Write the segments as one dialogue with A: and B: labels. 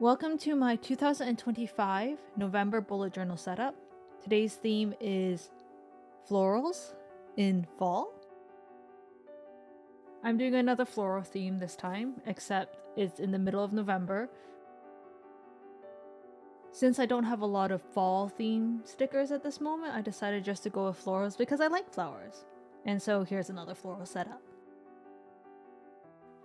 A: Welcome to my 2025 November bullet journal setup. Today's theme is florals in fall. I'm doing another floral theme this time, except it's in the middle of November. Since I don't have a lot of fall theme stickers at this moment, I decided just to go with florals because I like flowers. And so here's another floral setup.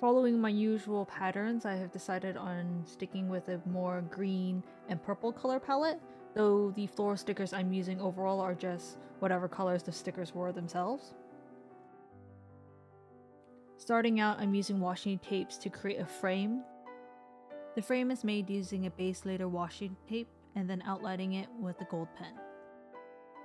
A: Following my usual patterns, I have decided on sticking with a more green and purple color palette, though the floral stickers I'm using overall are just whatever colors the stickers were themselves. Starting out, I'm using washi tapes to create a frame. The frame is made using a base layer washi tape and then outlining it with a gold pen.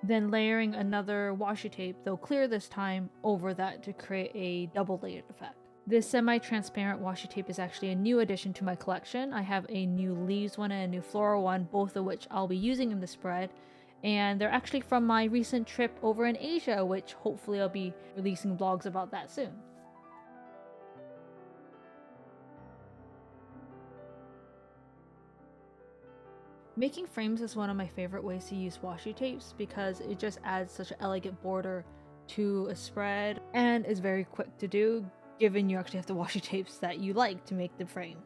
A: Then layering another washi tape, though clear this time, over that to create a double layered effect. This semi-transparent washi tape is actually a new addition to my collection. I have a new leaves one and a new floral one, both of which I'll be using in the spread. And they're actually from my recent trip over in Asia, which hopefully I'll be releasing vlogs about that soon. Making frames is one of my favorite ways to use washi tapes because it just adds such an elegant border to a spread and is very quick to do, given you actually have the washi tapes that you like to make the frame.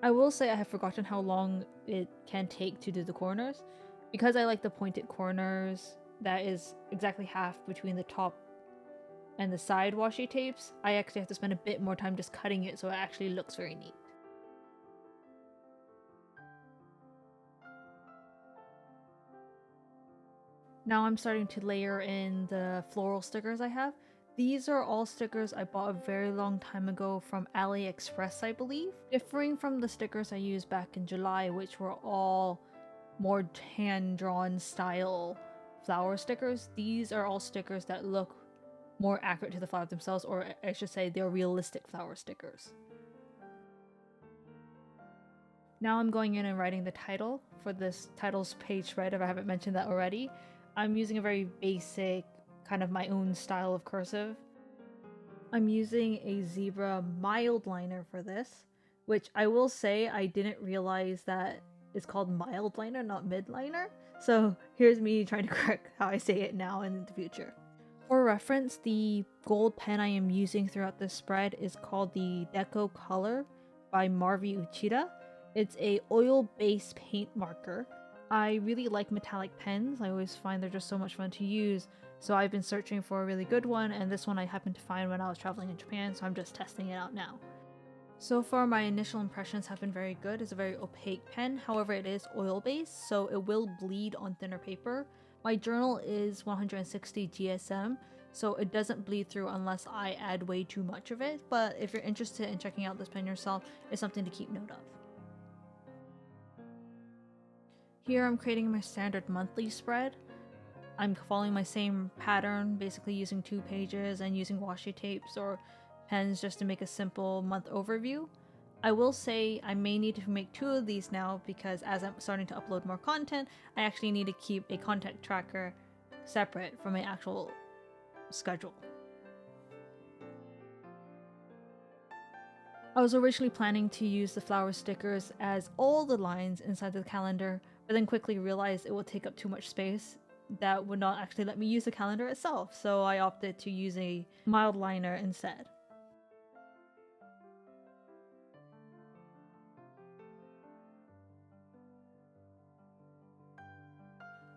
A: I will say I have forgotten how long it can take to do the corners. Because I like the pointed corners, that is exactly half between the top and the side washi tapes, I actually have to spend a bit more time just cutting it so it actually looks very neat. Now I'm starting to layer in the floral stickers I have. These are all stickers I bought a very long time ago from AliExpress, I believe. Differing from the stickers I used back in July, which were all more hand-drawn style flower stickers, these are all stickers that look more accurate to the flower themselves, or I should say they're realistic flower stickers. Now I'm going in and writing the title for this titles page spread, if I haven't mentioned that already. I'm using a very basic, kind of my own style of cursive. I'm using a zebra mild liner for this, which I will say I didn't realize that it's called mild liner, not mid liner. So here's me trying to correct how I say it now and in the future. For reference, the gold pen I am using throughout this spread is called the Deco Color by Marvi Uchida. It's a oil-based paint marker. I really like metallic pens. I always find they're just so much fun to use. So I've been searching for a really good one, and this one I happened to find when I was traveling in Japan, so I'm just testing it out now. So far, my initial impressions have been very good. It's a very opaque pen, however it is oil-based, so it will bleed on thinner paper. My journal is 160 GSM, so it doesn't bleed through unless I add way too much of it, but if you're interested in checking out this pen yourself, it's something to keep note of. Here I'm creating my standard monthly spread. I'm following my same pattern, basically using 2 pages and using washi tapes or pens just to make a simple month overview. I will say I may need to make 2 of these now because as I'm starting to upload more content, I actually need to keep a content tracker separate from my actual schedule. I was originally planning to use the flower stickers as all the lines inside the calendar, but then quickly realized it would take up too much space that would not actually let me use the calendar itself, so I opted to use a mild liner instead.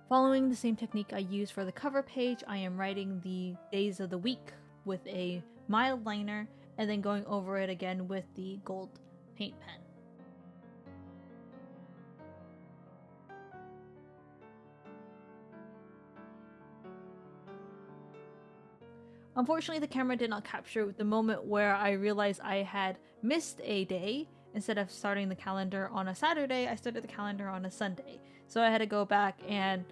A: Following the same technique I used for the cover page, I am writing the days of the week with a mild liner and then going over it again with the gold paint pen. Unfortunately, the camera did not capture the moment where I realized I had missed a day. Instead of starting the calendar on a Saturday, I started the calendar on a Sunday. So I had to go back and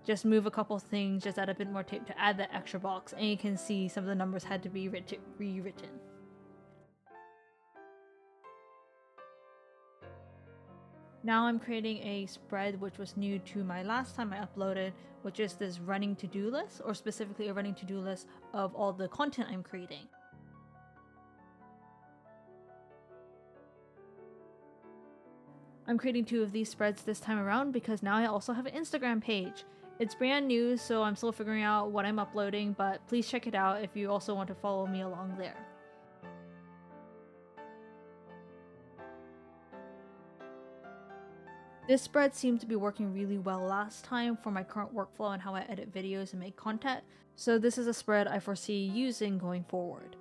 A: just move a couple things, just add a bit more tape to add that extra box, and you can see some of the numbers had to be rewritten. Now I'm creating a spread which was new to my last time I uploaded, which is this running to-do list, or specifically a running to-do list of all the content I'm creating. I'm creating 2 of these spreads this time around because now I also have an Instagram page. It's brand new, so I'm still figuring out what I'm uploading, but please check it out if you also want to follow me along there. This spread seemed to be working really well last time for my current workflow and how I edit videos and make content, so this is a spread I foresee using going forward.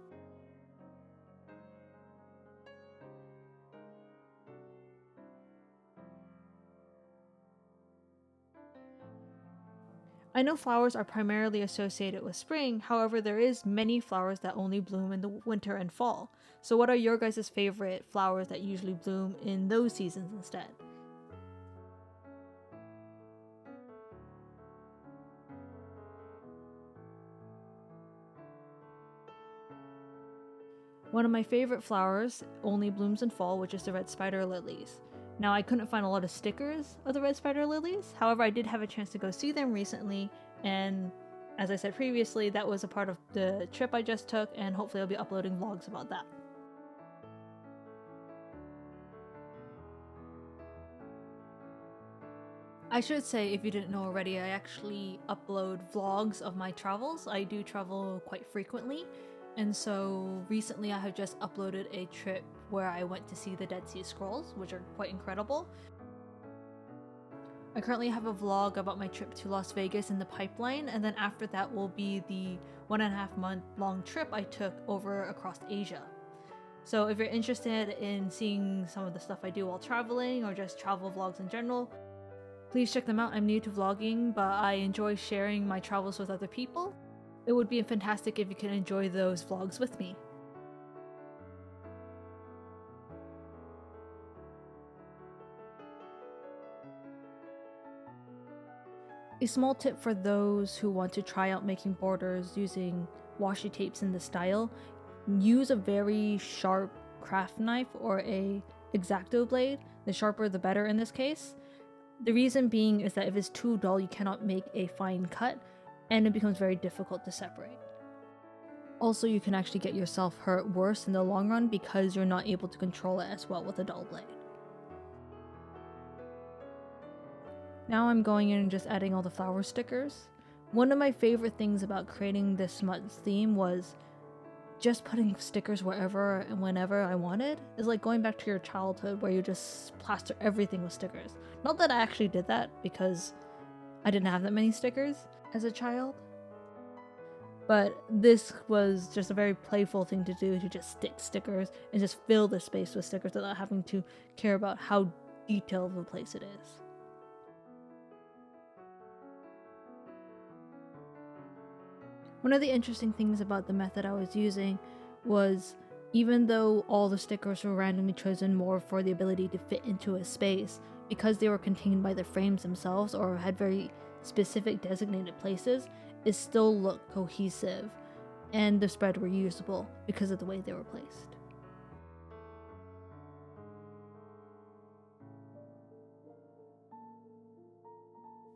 A: I know flowers are primarily associated with spring, however there is many flowers that only bloom in the winter and fall. So what are your guys' favorite flowers that usually bloom in those seasons instead? One of my favorite flowers only blooms in fall, which is the red spider lilies. Now, I couldn't find a lot of stickers of the red spider lilies, however I did have a chance to go see them recently, and as I said previously, that was a part of the trip I just took, and hopefully I'll be uploading vlogs about that. I should say, if you didn't know already, I actually upload vlogs of my travels. I do travel quite frequently, and so recently I have just uploaded a trip where I went to see the Dead Sea Scrolls, which are quite incredible. I currently have a vlog about my trip to Las Vegas in the pipeline, and then after that will be the 1.5 month long trip I took over across Asia. So if you're interested in seeing some of the stuff I do while traveling or just travel vlogs in general, please check them out. I'm new to vlogging, but I enjoy sharing my travels with other people. It would be fantastic if you can enjoy those vlogs with me. A small tip for those who want to try out making borders using washi tapes in this style: use a very sharp craft knife or a X-Acto blade. The sharper the better in this case. The reason being is that if it's too dull, you cannot make a fine cut, and it becomes very difficult to separate. Also, you can actually get yourself hurt worse in the long run because you're not able to control it as well with a dull blade. Now I'm going in and just adding all the flower stickers. One of my favorite things about creating this month's theme was just putting stickers wherever and whenever I wanted. It's like going back to your childhood where you just plaster everything with stickers. Not that I actually did that, because I didn't have that many stickers as a child. But this was just a very playful thing to do, to just stick stickers and just fill the space with stickers without having to care about how detailed of a place it is. One of the interesting things about the method I was using was, even though all the stickers were randomly chosen more for the ability to fit into a space, because they were contained by the frames themselves or had very specific designated places, it still looked cohesive, and the spread were usable because of the way they were placed.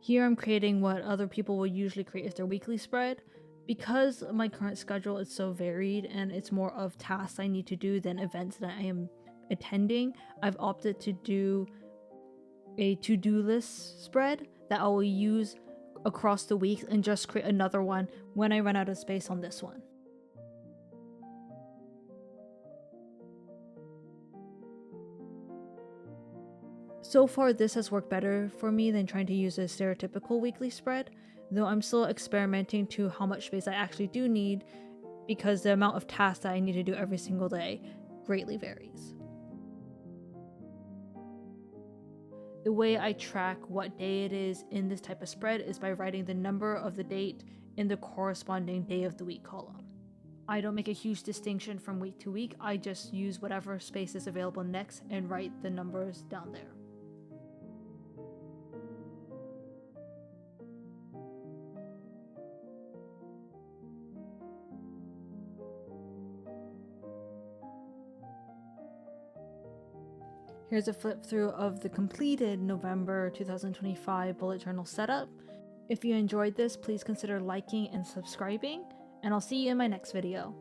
A: Here I'm creating what other people will usually create as their weekly spread. Because my current schedule is so varied and it's more of tasks I need to do than events that I am attending, I've opted to do a to-do list spread that I will use across the week and just create another one when I run out of space on this one. So far, this has worked better for me than trying to use a stereotypical weekly spread, though I'm still experimenting to how much space I actually do need, because the amount of tasks that I need to do every single day greatly varies. The way I track what day it is in this type of spread is by writing the number of the date in the corresponding day of the week column. I don't make a huge distinction from week to week, I just use whatever space is available next and write the numbers down there. Here's a flip through of the completed November 2025 bullet journal setup. If you enjoyed this, please consider liking and subscribing, and I'll see you in my next video.